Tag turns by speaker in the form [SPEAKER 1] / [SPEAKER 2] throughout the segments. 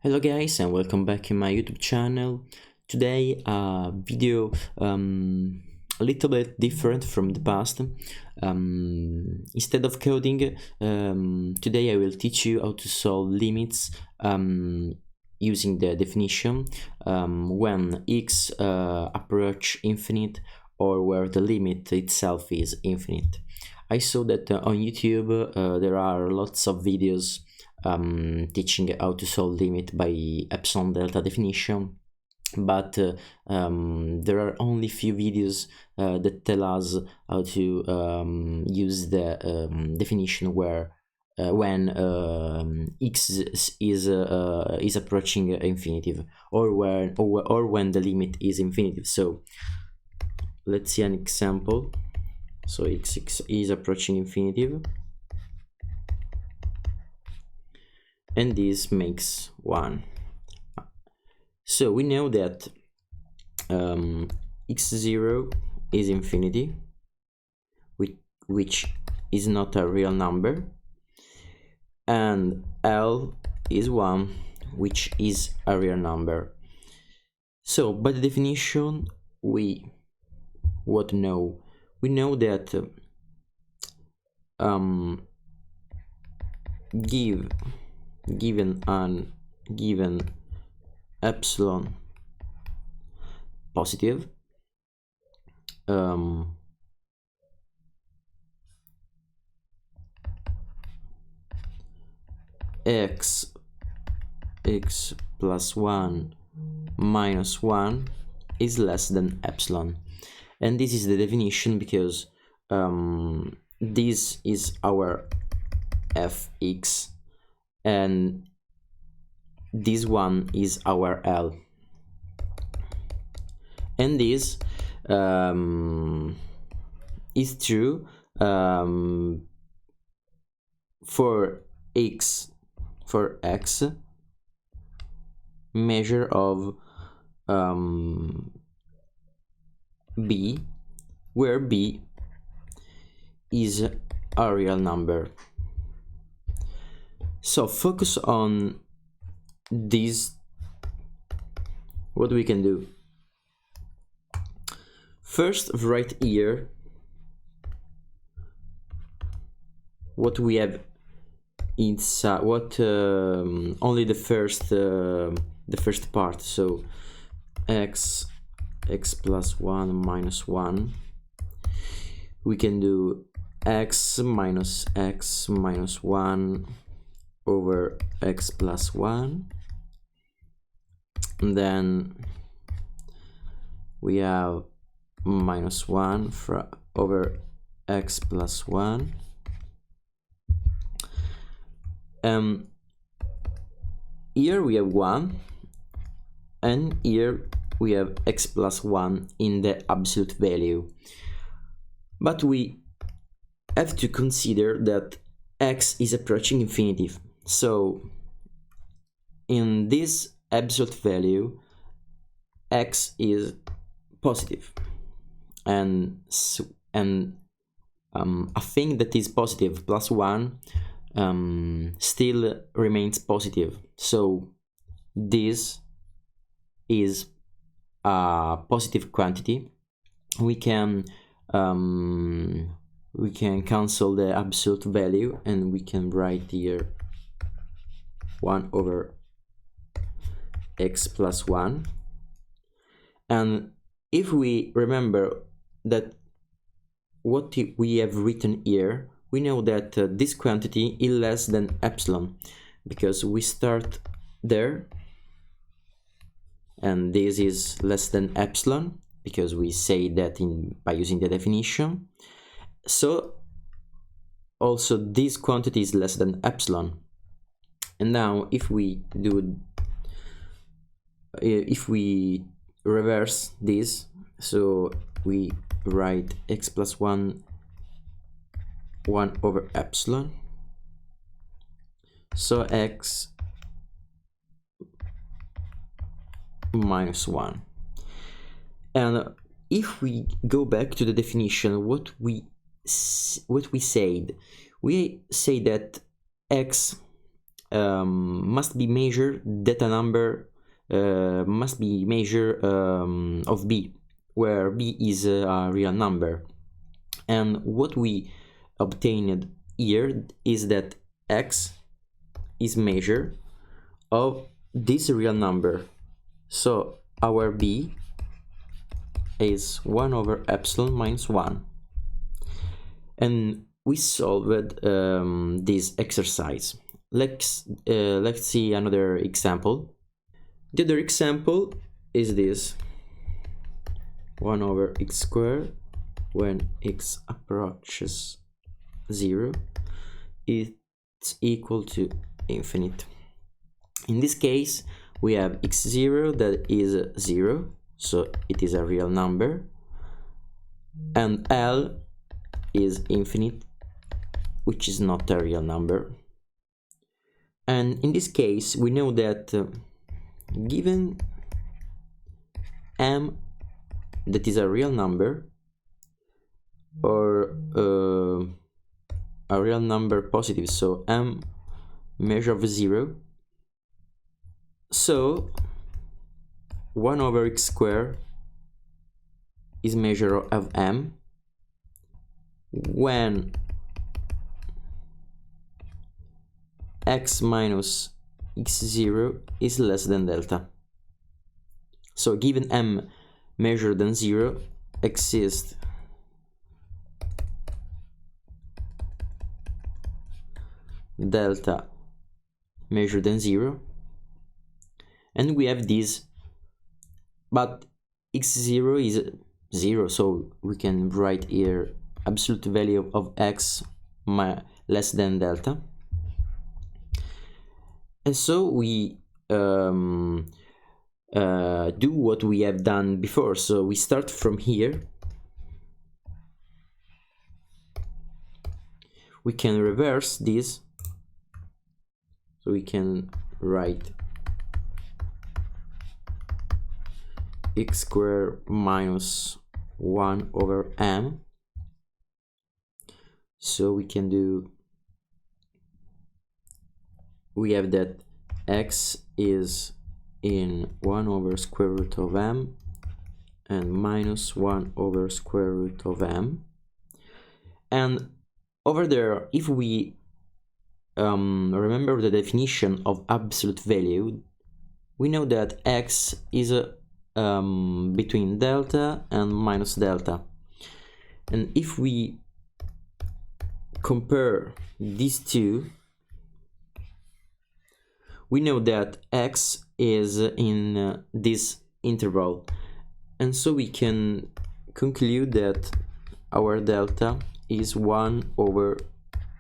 [SPEAKER 1] Hello guys and welcome back in my YouTube channel. Today a video a little bit different from the past. Instead of coding, today I will teach you how to solve limits using the definition when x approach infinite or where the limit itself is infinite. I saw that on YouTube there are lots of videos teaching how to solve limit by epsilon delta definition, but there are only few videos that tell us how to use the definition where when x is approaching infinitive or when the limit is infinitive. So let's see an example. So x is approaching infinitive, and this makes 1. So we know that x0 is infinity, which is not a real number, and L is 1, which is a real number. So by the definition we know that given epsilon positive, x plus 1 minus 1 is less than epsilon. And this is the definition because this is our fx and this one is our L, and this is true for x measure of b, where b is a real number. So focus on this. What we can do first, write here what we have inside, only the first part. So x plus 1 minus 1, we can do x minus 1 over x plus 1, and then we have minus 1 over x plus 1. Here we have 1, and here we have x plus 1 in the absolute value, but we have to consider that x is approaching infinitive. So in this absolute value x is positive, and a thing that is positive plus 1 still remains positive. So this is a positive quantity. We can cancel the absolute value, and we can write here 1 over x plus 1. And if we remember that what we have written here, we know that this quantity is less than epsilon, because we start there, and this is less than epsilon because we say that by using the definition. So also this quantity is less than epsilon. And now if we reverse this, so we write x plus 1 over epsilon, so x minus 1. And if we go back to the definition, what we said, we say that x must be measured data number must be measure of b, where b is a real number. And what we obtained here is that x is measure of this real number. So our b is 1 over epsilon minus 1. And we solved this exercise. Let's see another example. The other example is this: 1 over x squared when x approaches 0 it's equal to infinite. In this case we have x0 that is 0, so it is a real number, and L is infinite, which is not a real number. And in this case we know that given m that is a real number, or a real number positive, so m measure of 0, so 1 over x squared is measure of m when x minus x0 is less than delta. So given m measure than 0 exists delta measure than 0, and we have this, but x0 is 0, so we can write here absolute value of x less than delta. And so we do what we have done before. So we start from here. We can reverse this, so we can write x squared minus 1 over m. So we can do, we have that x is in 1 over square root of m and minus 1 over square root of m. And over there, if we remember the definition of absolute value, we know that x is between delta and minus delta. And if we compare these two, we know that x is in this interval, and so we can conclude that our delta is 1 over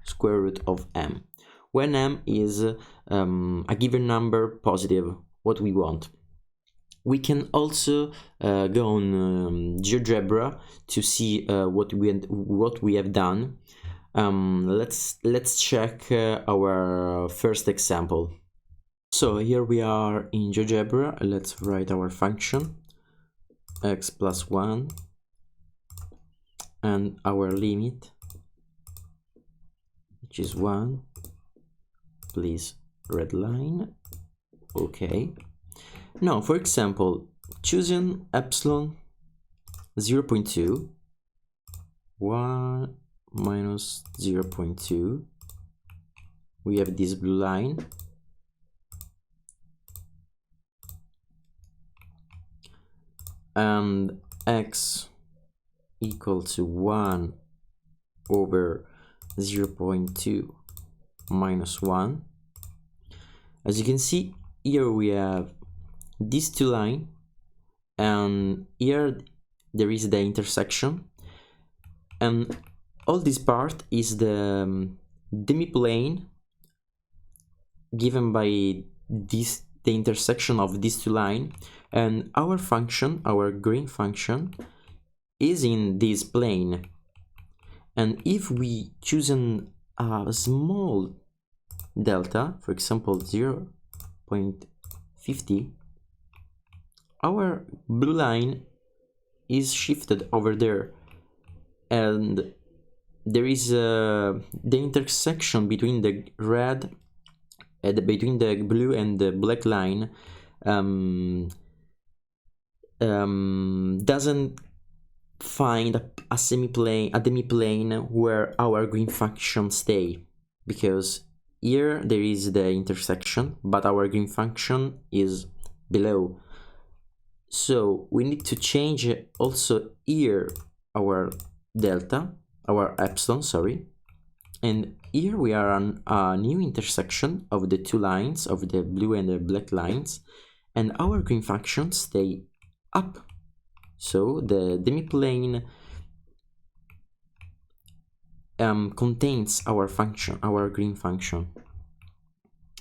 [SPEAKER 1] square root of m, when m is a given number positive, what we want. We can also go on GeoGebra to see what we have done. Let's check our first example. So here we are in GeoGebra. Let's write our function x plus 1 and our limit, which is 1. Please red line. Okay. Now, for example, choosing epsilon 0.2, 1 minus 0.2, we have this blue line. And x equal to 1 over 0.2 minus 1. As you can see, here we have these two lines, and here there is the intersection, and all this part is the demi-plane given by the intersection of these two lines, and our function, our green function, is in this plane. And if we choose a small delta, for example 0.50, our blue line is shifted over there, and there is the intersection between the red between the blue and the black line doesn't find a semiplane, a demiplane where our green function stay, because here there is the intersection, but our green function is below. So we need to change also here our delta, our epsilon, sorry. And here we are on a new intersection of the two lines, of the blue and the black lines, and our green function stay up. So the demiplane contains our function, our green function.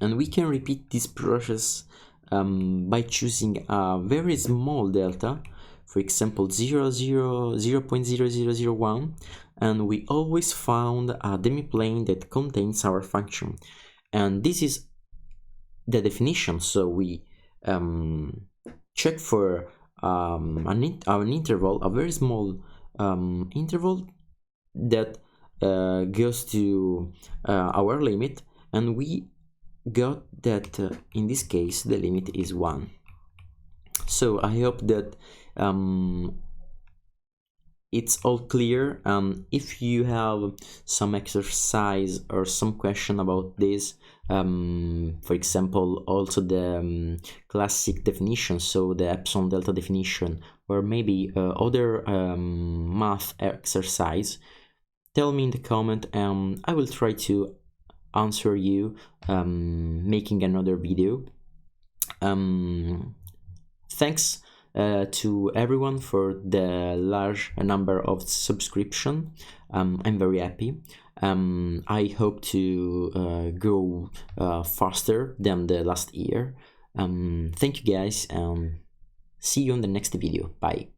[SPEAKER 1] And we can repeat this process by choosing a very small delta, for example 0.0001, and we always found a demiplane that contains our function. And this is the definition, so we check for an interval, a very small interval that goes to our limit, and we got that in this case the limit is 1. So I hope that it's all clear. If you have some exercise or some question about this, for example also the classic definition, so the epsilon delta definition, or maybe other math exercise, tell me in the comment, and I will try to answer you making another video. Thanks to everyone for the large number of subscription. I'm very happy. I hope to go faster than the last year. Thank you guys, and see you on the next video. Bye.